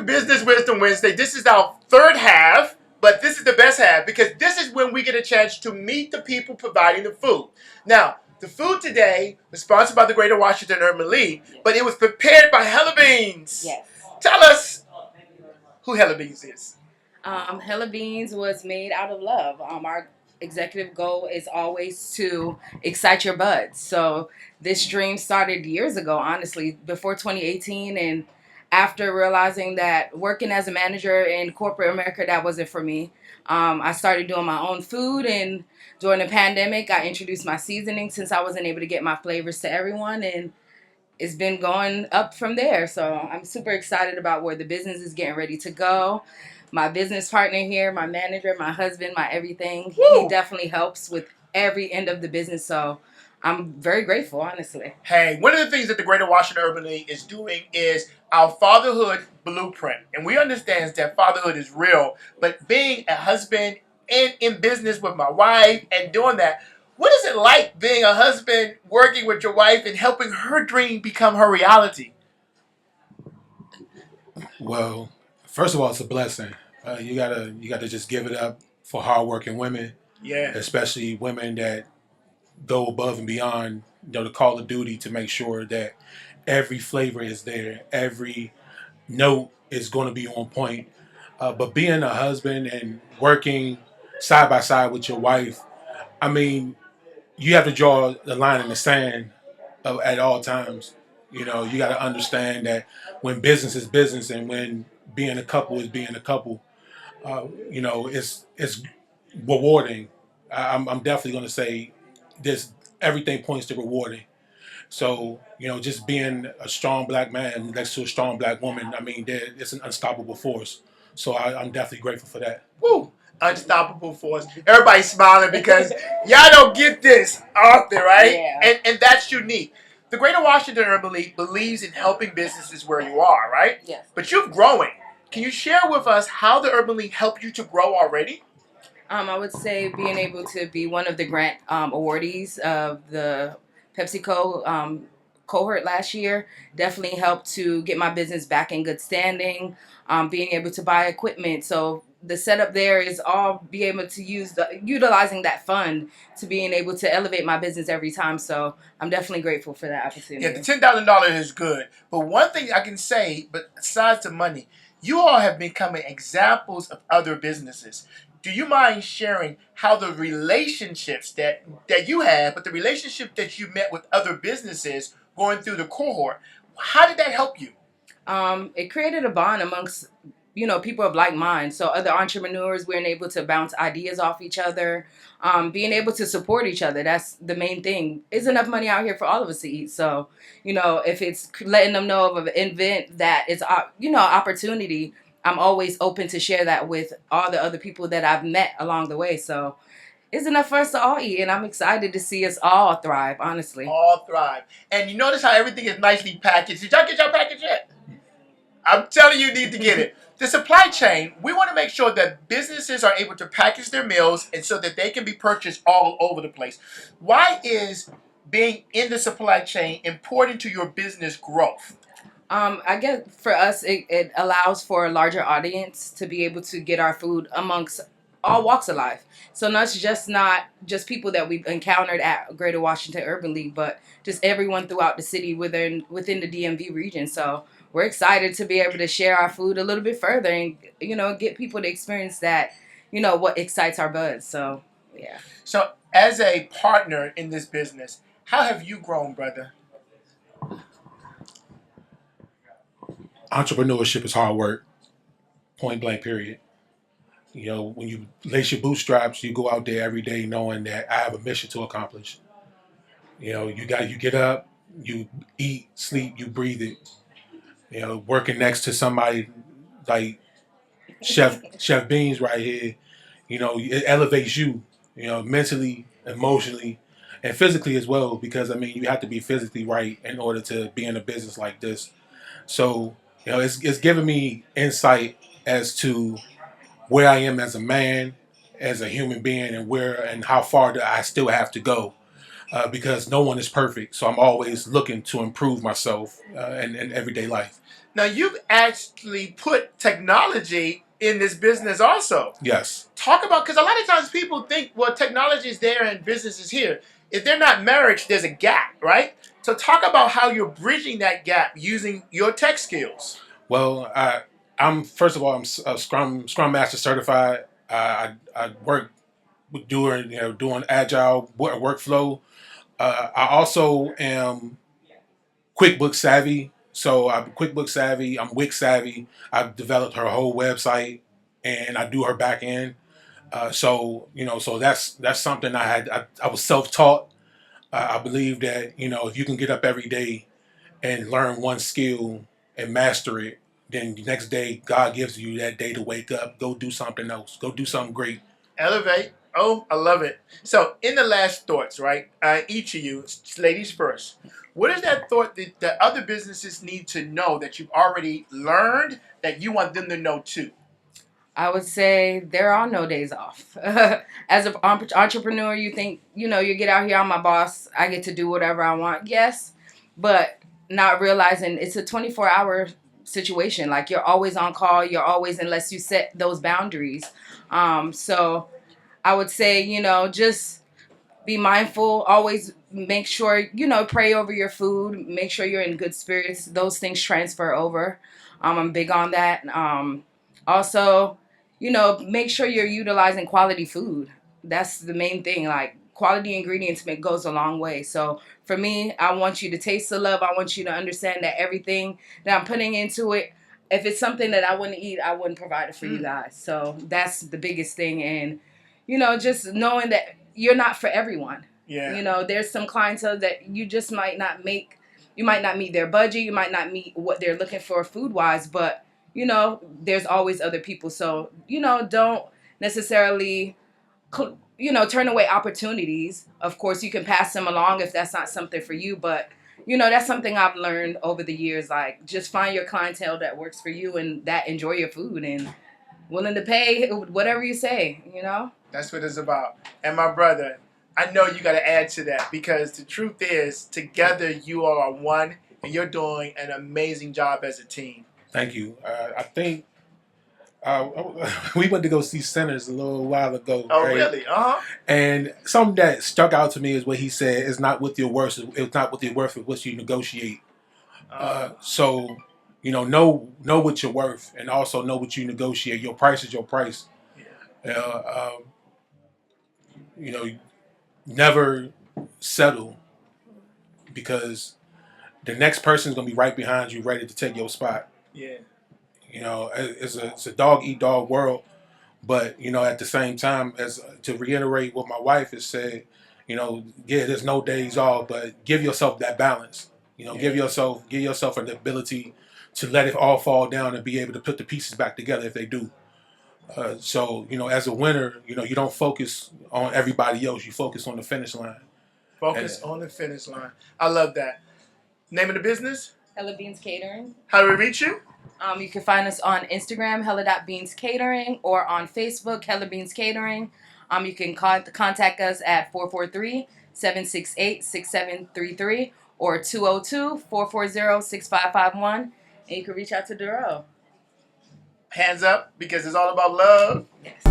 Business Wisdom Wednesday. This is our third half, but this is the best half because this is when we get a chance to meet the people providing the food. Now, the food today was sponsored by the Greater Washington Urban League, but it was prepared by Hella Beans. Yes. Tell us who Hella Beans is. Hella Beans was made out of love. Our executive goal is always to excite your buds. So this dream started years ago, honestly, before 2018. And after realizing that working as a manager in corporate America, that wasn't for me, I started doing my own food. And during the pandemic, I introduced my seasoning since I wasn't able to get my flavors to everyone. And it's been going up from there. So I'm super excited about where the business is getting ready to go. My business partner here, my manager, my husband, my everything, Woo! he definitely helps with every end of the business. So I'm very grateful, honestly. Hey, one of the things that the Greater Washington Urban League is doing is our fatherhood blueprint. And we understand that fatherhood is real, but being a husband and in business with my wife and doing that, what is it like being a husband, working with your wife and helping her dream become her reality? Well, first of all, it's a blessing. You gotta just give it up for hardworking women, Yeah. especially women that go above and beyond, the call of duty to make sure that every flavor is there, every note is going to be on point. But being a husband and working side by side with your wife, I mean, you have to draw the line in the sand at all times. You got to understand that when business is business and when being a couple is being a couple, it's rewarding. I'm definitely going to say this. Everything points to rewarding. So just being a strong black man next to a strong black woman, I mean, it's an unstoppable force. So I'm definitely grateful for that. Woo! Unstoppable force. Everybody's smiling because y'all don't get this often, right? Yeah. And that's unique. The Greater Washington Urban League believes in helping businesses where you are, right? Yes. But you're growing. Can you share with us how the Urban League helped you to grow already? I would say being able to be one of the grant awardees of the PepsiCo cohort last year definitely helped to get my business back in good standing. Being able to buy equipment, so the setup there is all be able to utilizing that fund to being able to elevate my business every time. So I'm definitely grateful for that opportunity. Yeah, the $10,000 is good. But one thing I can say, but besides the money, you all have become examples of other businesses. Do you mind sharing how the relationships that you have, but the relationship that you met with other businesses going through the cohort, how did that help you? It created a bond amongst people of like mind. So other entrepreneurs, we're able to bounce ideas off each other, being able to support each other. That's the main thing. There's enough money out here for all of us to eat. So if it's letting them know of an event that is opportunity, I'm always open to share that with all the other people that I've met along the way. So it's enough for us to all eat, and I'm excited to see us all thrive, honestly. All thrive. And you notice how everything is nicely packaged. Did y'all get your package yet? I'm telling you, you need to get it. The supply chain, we want to make sure that businesses are able to package their meals and so that they can be purchased all over the place. Why is being in the supply chain important to your business growth? I guess for us, it allows for a larger audience to be able to get our food amongst all walks of life. So not just people that we've encountered at Greater Washington Urban League, but just everyone throughout the city within the DMV region. So we're excited to be able to share our food a little bit further and get people to experience that, what excites our buds. So yeah. So as a partner in this business, how have you grown, brother? Entrepreneurship is hard work, point blank, period. When you lace your bootstraps, you go out there every day knowing that I have a mission to accomplish. You get up, you eat, sleep, you breathe it. Working next to somebody like Chef Beans right here, it elevates you, mentally, emotionally, and physically as well. Because I mean, you have to be physically right in order to be in a business like this. So it's giving me insight as to where I am as a man, as a human being, and how far do I still have to go. because no one is perfect. So I'm always looking to improve myself in everyday life. Now, you've actually put technology in this business also. Yes. Talk about, because a lot of times people think, well, technology is there and business is here. If they're not married, there's a gap, right? So talk about how you're bridging that gap using your tech skills. Well, I'm first of all, I'm a Scrum Master certified. I work with doing agile workflow. I also am QuickBooks savvy. So I'm QuickBooks savvy. I'm Wix savvy. I've developed her whole website, and I do her back end. So that's something I was self taught. I believe that if you can get up every day and learn one skill and master it, then the next day God gives you that day to wake up, go do something else, go do something great. Elevate. Oh, I love it. So, in the last thoughts, right? Each of you, ladies first. What is that thought that other businesses need to know that you've already learned that you want them to know too? I would say there are no days off. As an entrepreneur, you think, you get out here, I'm my boss, I get to do whatever I want. Yes, but not realizing it's a 24-hour situation. Like, you're always on call, you're always, unless you set those boundaries. So I would say, just be mindful, always make sure, pray over your food, make sure you're in good spirits. Those things transfer over. I'm big on that. Also, make sure you're utilizing quality food. That's the main thing. Like, quality ingredients goes a long way. So for me, I want you to taste the love. I want you to understand that everything that I'm putting into it, if it's something that I wouldn't eat, I wouldn't provide it for you guys. So that's the biggest thing. And, just knowing that you're not for everyone. Yeah. There's some clientele that you just might not make. You might not meet their budget. You might not meet what they're looking for food-wise, but there's always other people. So, don't necessarily, turn away opportunities. Of course, you can pass them along if that's not something for you. But, that's something I've learned over the years. Like, just find your clientele that works for you and that enjoy your food and willing to pay whatever you say, That's what it's about. And my brother, I know you got to add to that because the truth is, together you all are one and you're doing an amazing job as a team. Thank you. I think we went to go see Sinners a little while ago. Oh, right? really? Uh-huh. And something that stuck out to me is what he said: "It's not what you're worth. It's not what you're worth. It's what you negotiate." So, know what you're worth, and also know what you negotiate. Your price is your price. Yeah. Never settle because the next person's gonna be right behind you, ready to take your spot. Yeah. It's a dog eat dog world, but at the same time, as to reiterate what my wife has said, there's no days off, but give yourself that balance. Give yourself an ability to let it all fall down and be able to put the pieces back together if they do. So as a winner, you don't focus on everybody else. You focus on the finish line. Focus on the finish line. I love that. Name of the business? Hella Beans Catering. How do we reach you? You can find us on Instagram, hella.beans catering, or on Facebook, Hella Beans Catering. You can contact us at 443-768-6733 or 202-440-6551. And you can reach out to Darrell. Hands up because it's all about love. Yes.